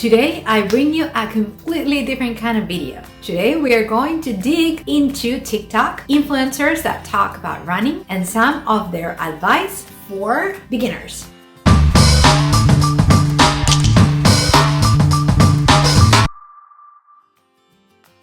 Today I bring you a completely different kind of video. Today we are going to dig into TikTok influencers that talk about running and some of their advice for beginners.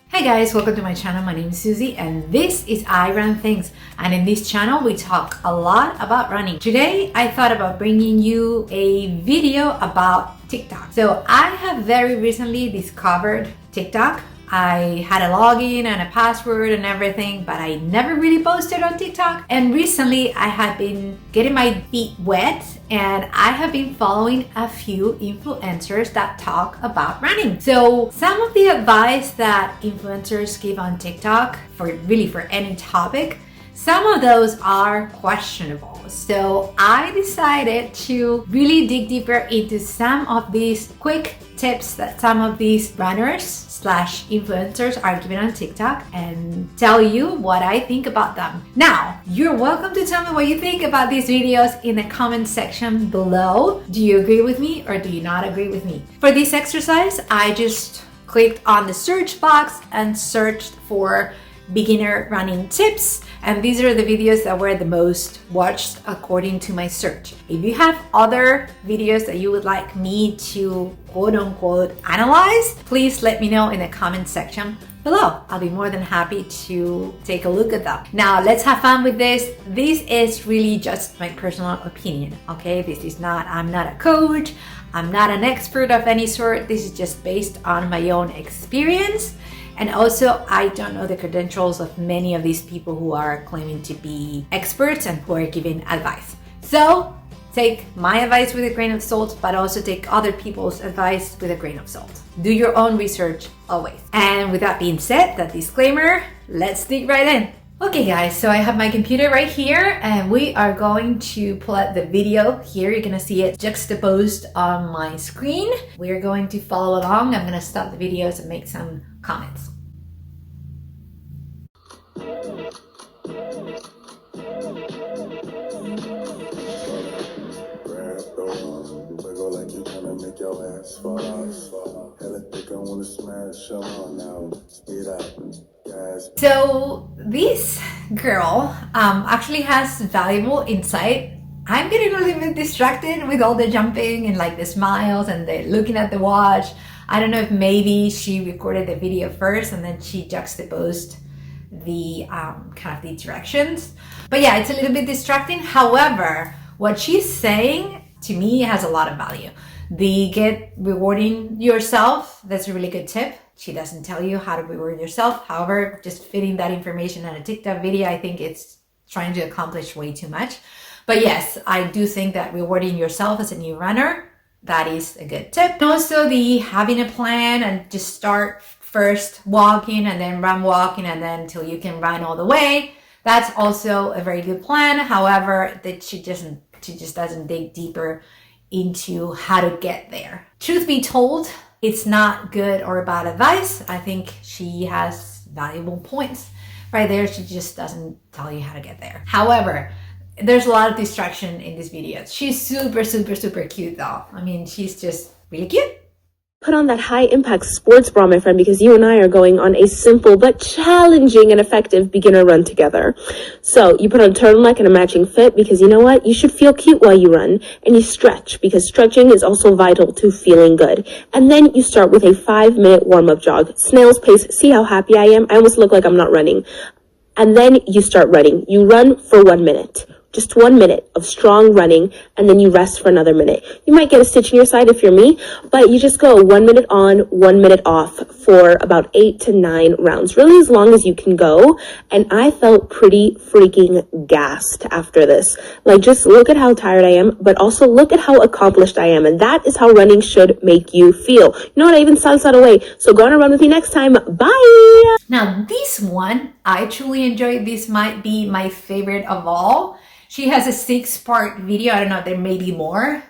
Hey guys, welcome to my channel. My name is Suzie and this is I Run Things, and in this channel we talk a lot about running. Today I thought about bringing you a video about TikTok. So I have very recently discovered TikTok. I had a login and a password and everything, but I never really posted on TikTok. And recently I have been getting my feet wet and I have been following a few influencers that talk about running. So some of the advice that influencers give on TikTok for any topic, some of those are questionable. So I decided to really dig deeper into some of these quick tips that some of these runners / influencers are giving on TikTok and tell you what I think about them. Now, you're welcome to tell me what you think about these videos in the comment section below. Do you agree with me or do you not agree with me? For this exercise, I just clicked on the search box and searched for beginner running tips, and these are the videos that were the most watched according to my search. If you have other videos that you would like me to quote unquote analyze, please let me know in the comment section below. I'll be more than happy to take a look at them. Now let's have fun with this. This is really just my personal opinion, okay? I'm not a coach, I'm not an expert of any sort. This is just based on my own experience. And also, I don't know the credentials of many of these people who are claiming to be experts and who are giving advice. So take my advice with a grain of salt, but also take other people's advice with a grain of salt. Do your own research always. And with that being said, that disclaimer, let's dig right in. Okay guys, so I have my computer right here and we are going to pull out the video here. You're gonna see it juxtaposed on my screen. We're going to follow along. I'm gonna stop the videos and make some comments. So this girl actually has valuable insight. I'm getting a little bit distracted with all the jumping and like the smiles and the looking at the watch. I don't know if maybe she recorded the video first and then she juxtaposed the kind of the directions. But yeah, it's a little bit distracting. However, what she's saying to me has a lot of value. The get rewarding yourself, that's a really good tip. She doesn't tell you how to reward yourself. However, just fitting that information in a TikTok video, I think it's trying to accomplish way too much. But yes, I do think that rewarding yourself as a new runner, that is a good tip. And also the having a plan and just start first walking and then run walking and then till you can run all the way. That's also a very good plan. However, that she just doesn't dig deeper into how to get there. Truth be told, it's not good or bad advice. I think she has valuable points right there. She just doesn't tell you how to get there. However, there's a lot of distraction in this video. She's super, super, super cute though. I mean, she's just really cute. Put on that high impact sports bra, my friend, because you and I are going on a simple but challenging and effective beginner run together. So you put on a turtleneck and a matching fit because you know what? You should feel cute while you run, and you stretch because stretching is also vital to feeling good. And then you start with a 5-minute warm-up jog. Snail's pace. See how happy I am? I almost look like I'm not running. And then you start running. You run for 1 minute. Just 1 minute of strong running, and then you rest for another minute. You might get a stitch in your side if you're me, but you just go 1 minute on, 1 minute off for about 8 to 9 rounds, really as long as you can go. And I felt pretty freaking gassed after this. Like, just look at how tired I am, but also look at how accomplished I am. And that is how running should make you feel. You know what? I even salsa'd away. So go on and run with me next time. Bye! Now this one, I truly enjoyed. This might be my favorite of all. She has a 6-part video. I don't know, there may be more.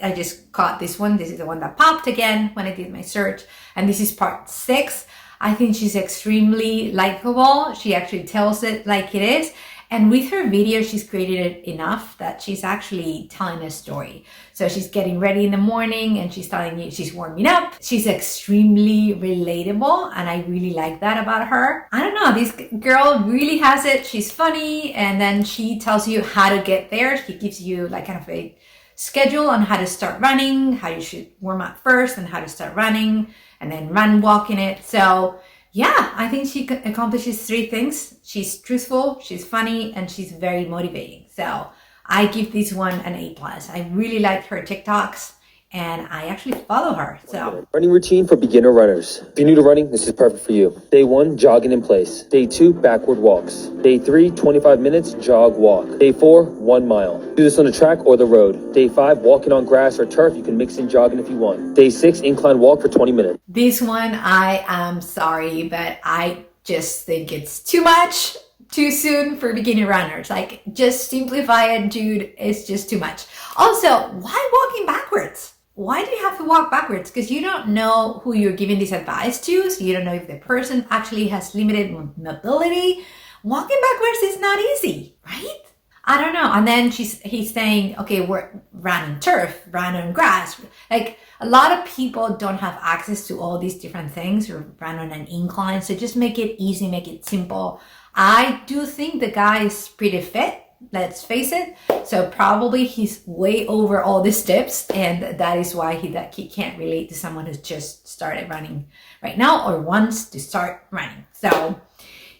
I just caught this one. This is the one that popped again when I did my search. And this is part 6. I think she's extremely likable. She actually tells it like it is. And with her video, she's created it enough that she's actually telling a story. So she's getting ready in the morning and she's telling you she's warming up. She's extremely relatable, and I really like that about her. I don't know, this girl really has it. She's funny, and then she tells you how to get there. She gives you like kind of a schedule on how to start running, how you should warm up first, and how to start running, and then walking it. So yeah, I think she accomplishes 3 things. She's truthful, she's funny, and she's very motivating. So I give this one an A+. I really like her TikToks, and I actually follow her. So running routine for beginner runners. If you're new to running, this is perfect for you. Day 1, jogging in place. Day 2, backward walks. Day 3, 25 minutes, jog, walk. Day 4, 1 mile. Do this on the track or the road. Day 5, walking on grass or turf. You can mix in jogging if you want. Day 6, incline walk for 20 minutes. This one, I am sorry, but I just think it's too much, too soon for beginner runners. Like, just simplify it, dude. It's just too much. Also, why walking backwards? Why do you have to walk backwards? Because you don't know who you're giving this advice to, so you don't know if the person actually has limited mobility. Walking backwards is not easy, right? I don't know. And then he's saying, okay, we're running turf, run on grass. Like, a lot of people don't have access to all these different things, or run on an incline. So just make it easy, make it simple. I do think the guy is pretty fit, let's face it. So probably he's way over all the steps, and that is why he can't relate to someone who's just started running right now or wants to start running. So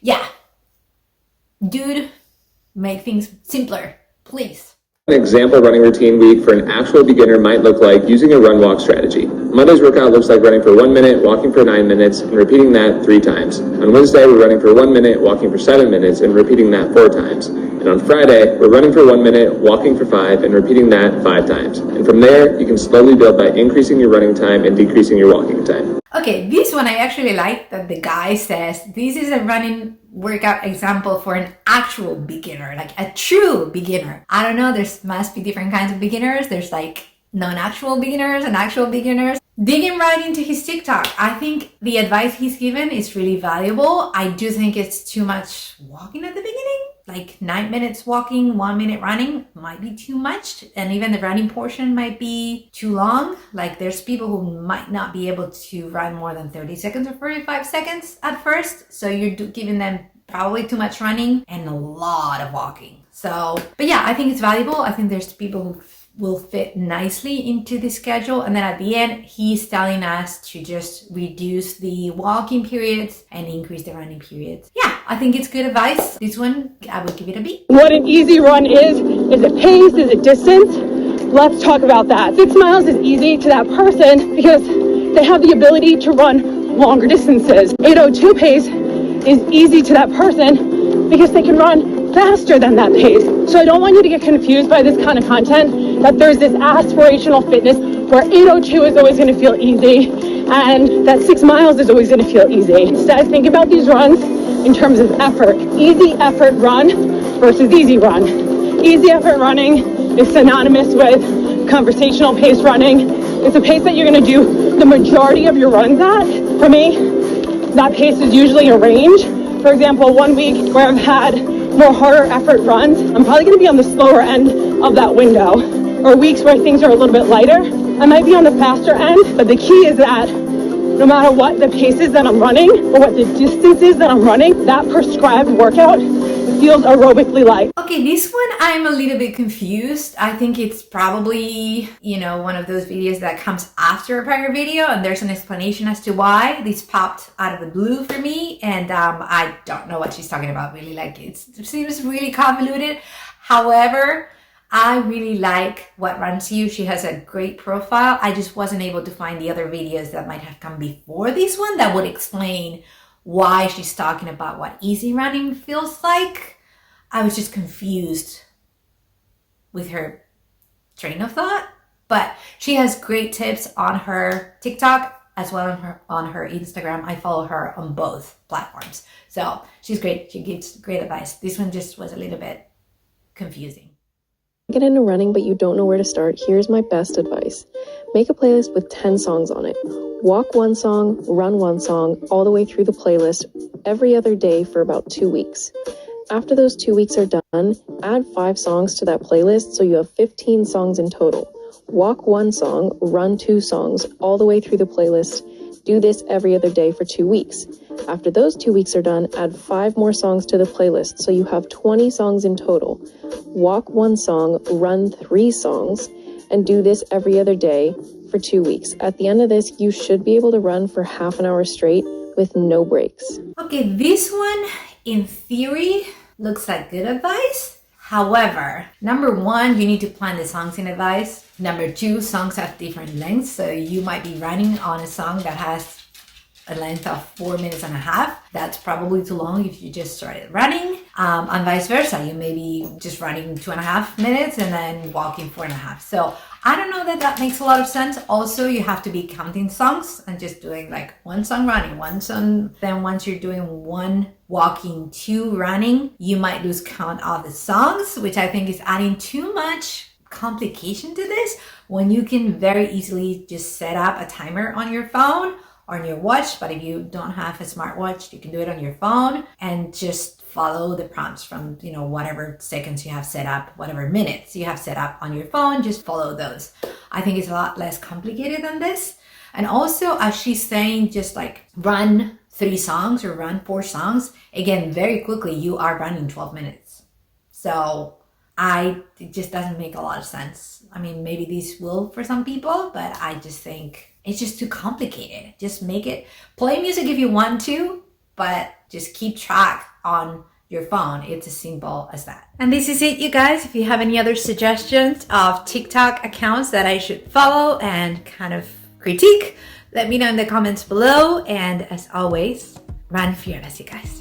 yeah, dude, make things simpler, please. An example running routine week for an actual beginner might look like using a run-walk strategy. Monday's workout looks like running for 1 minute, walking for 9 minutes, and repeating that 3 times. On Wednesday, we're running for 1 minute, walking for 7 minutes, and repeating that 4 times. And on Friday, we're running for 1 minute, walking for 5, and repeating that 5 times. And from there, you can slowly build by increasing your running time and decreasing your walking time. Okay, this one I actually like, that the guy says this is a running workout example for an actual beginner, like a true beginner. I don't know, there must be different kinds of beginners. There's like non-actual beginners and actual beginners. Digging right into his TikTok, I think the advice he's given is really valuable. I do think it's too much walking at the beginning. Like 9 minutes walking, 1 minute running might be too much. And even the running portion might be too long. Like, there's people who might not be able to run more than 30 seconds or 45 seconds at first. So you're giving them probably too much running and a lot of walking. So, but yeah, I think it's valuable. I think there's people who will fit nicely into the schedule. And then at the end, he's telling us to just reduce the walking periods and increase the running periods. Yeah, I think it's good advice. This one, I would give it a B. What an easy run is it pace, is it distance? Let's talk about that. 6 miles is easy to that person because they have the ability to run longer distances. 8:02 pace is easy to that person because they can run faster than that pace. So I don't want you to get confused by this kind of content, that there's this aspirational fitness where 8:02 is always going to feel easy and that 6 miles is always going to feel easy. Instead, think about these runs in terms of effort. Easy effort run versus easy run. Easy effort running is synonymous with conversational pace running. It's a pace that you're going to do the majority of your runs at. For me, that pace is usually a range. For example, 1 week where I've had more harder effort runs, I'm probably going to be on the slower end of that window. Or weeks where things are a little bit lighter, I might be on the faster end. But the key is that no matter what the pace is that I'm running or what the distance is that I'm running, that prescribed workout feels aerobically light. Okay, this one I'm a little bit confused. I think it's probably, one of those videos that comes after a prior video, and there's an explanation as to why this popped out of the blue for me, and I don't know what she's talking about really. Like, it seems really convoluted. However, I really like what runs you. She has a great profile. I just wasn't able to find the other videos that might have come before this one that would explain why she's talking about what easy running feels like. I was just confused with her train of thought, but she has great tips on her TikTok as well as on her Instagram. I follow her on both platforms. So she's great. She gives great advice. This one just was a little bit confusing. Get into running but you don't know where to start, here's my best advice. Make a playlist with 10 songs on it. Walk one song, run one song, all the way through the playlist every other day for about 2 weeks. After those 2 weeks are done, add 5 songs to that playlist so you have 15 songs in total. Walk 1 song, run 2 songs, all the way through the playlist. Do this every other day for 2 weeks. After those 2 weeks are done, add 5 more songs to the playlist so you have 20 songs in total. Walk 1 song, run 3 songs, and do this every other day for 2 weeks. At the end of this, you should be able to run for half an hour straight with no breaks. Okay, this one in theory looks like good advice. However, number 1, you need to plan the songs in advice. Number 2, songs have different lengths, so you might be running on a song that has a length of 4 minutes and a half. That's probably too long if you just started running. And vice versa, you may be just running 2.5 minutes and then walking 4.5. So I don't know that that makes a lot of sense. Also, you have to be counting songs and just doing like 1 song running, 1 song. Then once you're doing 1 walking, 2 running, you might lose count of the songs, which I think is adding too much complication to this when you can very easily just set up a timer on your phone or on your watch. But if you don't have a smartwatch, you can do it on your phone and just follow the prompts from, whatever seconds you have set up, whatever minutes you have set up on your phone, just follow those. I think it's a lot less complicated than this. And also, as she's saying, just like run 3 songs or run 4 songs, again, very quickly, you are running 12 minutes. So it just doesn't make a lot of sense. I mean, maybe these will for some people, but I just think it's just too complicated. Just make it, play music if you want to, but just keep track on your phone. It's as simple as that. And this is it, you guys. If you have any other suggestions of TikTok accounts that I should follow and kind of critique, let me know in the comments below. And as always, run fearless, you guys.